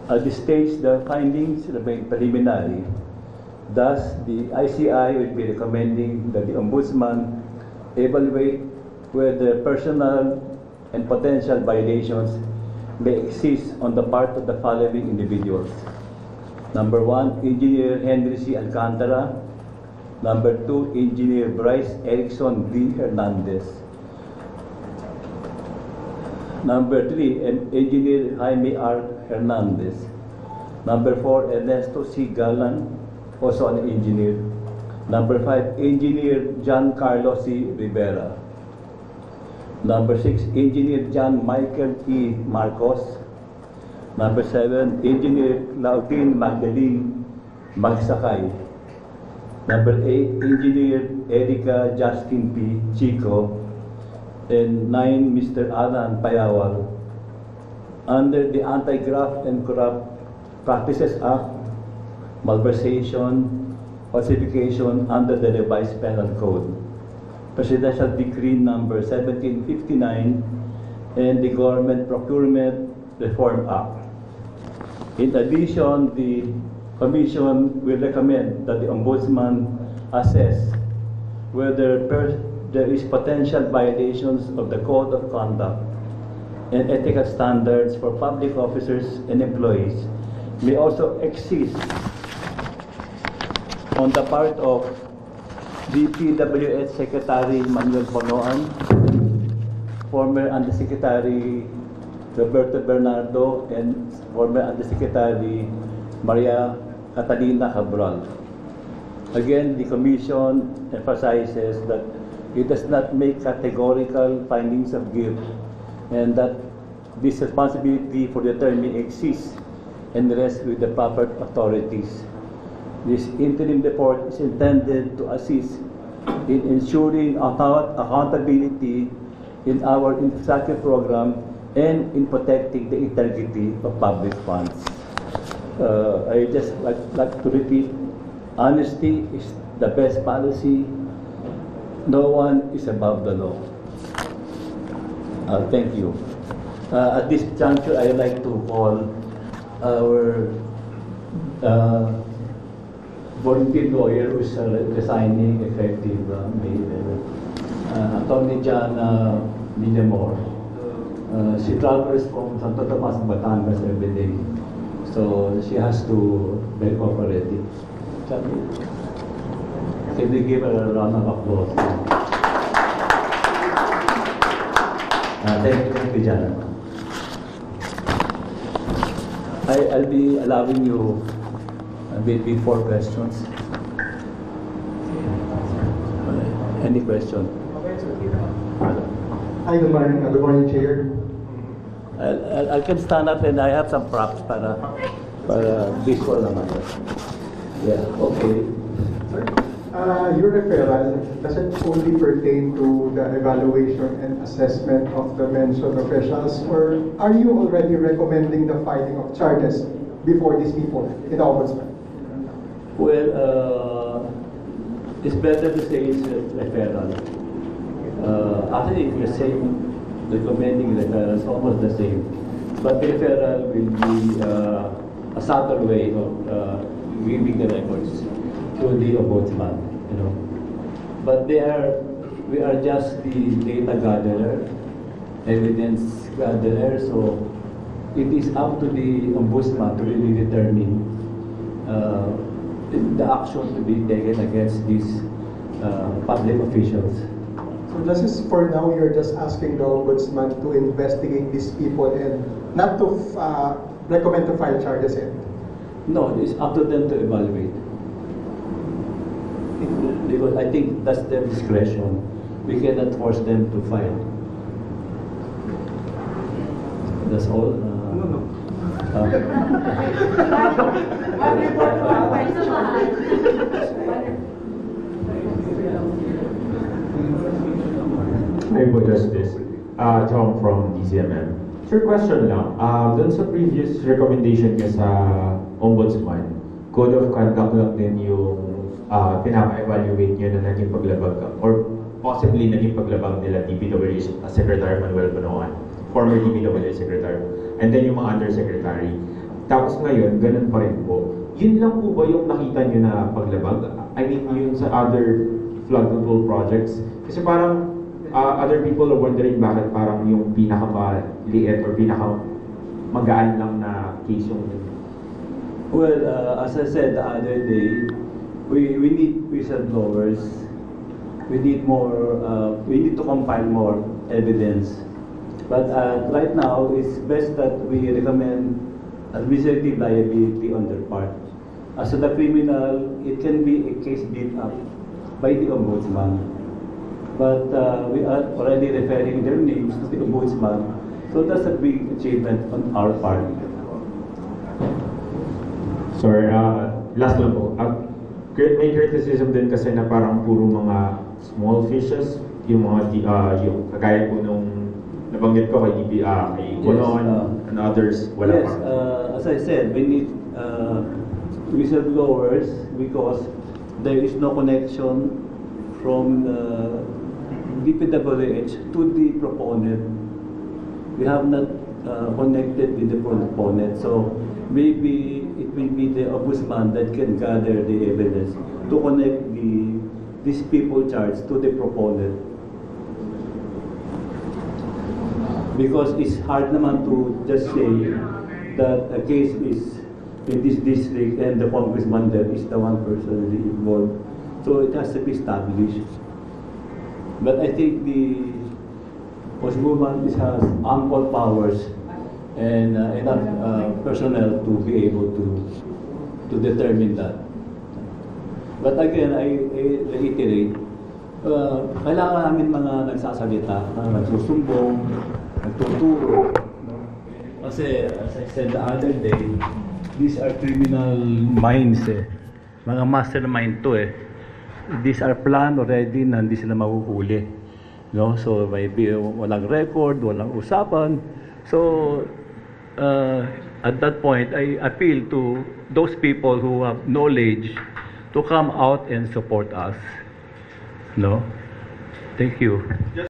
At this stage, the findings remain preliminary. Thus, the ICI will be recommending that the Ombudsman evaluate whether personal and potential violations may exist on the part of the following individuals. Number 1, Engineer Henry C. Alcantara. Number 2, Engineer Bryce Erickson V. Hernandez. Number 3, Engineer Jaime R. Hernandez. Number 4, Ernesto C. Galan, also an engineer. Number 5, Engineer John Carlos C. Rivera. Number 6, Engineer John Michael E. Marcos. Number 7, Engineer Claudine Magdalene Magsakay. Number 8, Engineer Erica Justin P. Chico. And 9, Mr. Alan Payawal. Under the Anti-Graft and Corrupt Practices Act, malversation, falsification under the revised penal code, Presidential Decree number 1759, and the Government Procurement Reform Act. In addition, the Commission will recommend that the Ombudsman assess whether there is potential violations of the Code of Conduct and ethical standards for public officers and employees may also exist on the part of the PWS Secretary Manuel Bonoan, former Undersecretary Roberto Bernardo, and former Undersecretary Maria Catalina Cabral. Again, the Commission emphasizes that it does not make categorical findings of guilt and that this responsibility for determining exists and rests with the proper authorities. This interim report is intended to assist in ensuring accountability in our infrastructure program and in protecting the integrity of public funds. I just like to repeat, honesty is the best policy. No one is above the law. Thank you. At this juncture, I would like to call our volunteer lawyer who is resigning effective May 11. Attorney John Villamor. She travels from Santo Tomas, Batangas every day. So she has to be cooperative. Can we give her a round of applause? Thank you, John. I'll be allowing you maybe 4 questions. Any question? Hi, good morning, Chair. I can stand up and I have some props para visual naman. Yeah, okay. Your referral, does it only pertain to the evaluation and assessment of the mentioned officials, or are you already recommending the filing of charges before these people in the Ombudsman? Well, it's better to say it's a referral. Actually, if you're saying recommending referral, it's almost the same. But referral will be a subtle way of giving the records to the Ombudsman, you know. But we are just the data gatherer, evidence gatherer, so it is up to the Ombudsman to really determine the action to be taken against these public officials. So this is for now, you're just asking the Ombudsman to investigate these people and not to recommend to file charges yet? No, it's up to them to evaluate. Because I think that's their discretion. We cannot force them to file. That's all. No. Hi po, Justice. Tom from DCMM. Sir, question lang. Dun sa previous recommendation niya sa Ombudsman, Code of Conduct lang din yung pinapa-evaluate niyo na naging paglabag or possibly naging paglabag nila DPWH Secretary Manuel Bonoan, former DPWH Secretary, and then yung mga undersecretary. Tapos ngayon, ganun pa rin po. Yun lang po ba yung nakita nyo na paglabag? I mean, yun sa other flood control projects? Kasi parang other people are wondering bakit parang yung pinakamaliit or pinakamagaan lang na case yung... Well, as I said the other day, we need whistleblowers. We need to compile more evidence. But right now, it's best that we recommend administrative liability on their part. As to the criminal, it can be a case built up by the ombudsman. But we are already referring their names to the ombudsman. So that's a big achievement on our part. Sorry, last lang po. May criticism din kasi na parang puro mga small fishes, yung mga yung kagaya po nung nabanggit ko kay Bonon and others, wala yes, pa. as I said, we need whistleblowers because there is no connection from DPWH to the proponent. We have not connected with the proponent, so maybe it will be the ombudsman that can gather the evidence to connect these people charged to the proponent. Because it's hard naman to just say that a case is in this district and the congressman there is the one person involved. So it has to be established. But I think the ombudsman has ample powers and enough personnel to be able to determine that. But again, I reiterate, kailangan namin mga nagsasalita, nagsusumbong, nagtuturo. No? Kasi, as I said the other day, these are criminal minds eh. Mga mastermind to eh. These are planned already na hindi sila mahuhuli. No? So, maybe walang record, walang usapan. So, at that point, I appeal to those people who have knowledge to come out and support us. No? Thank you.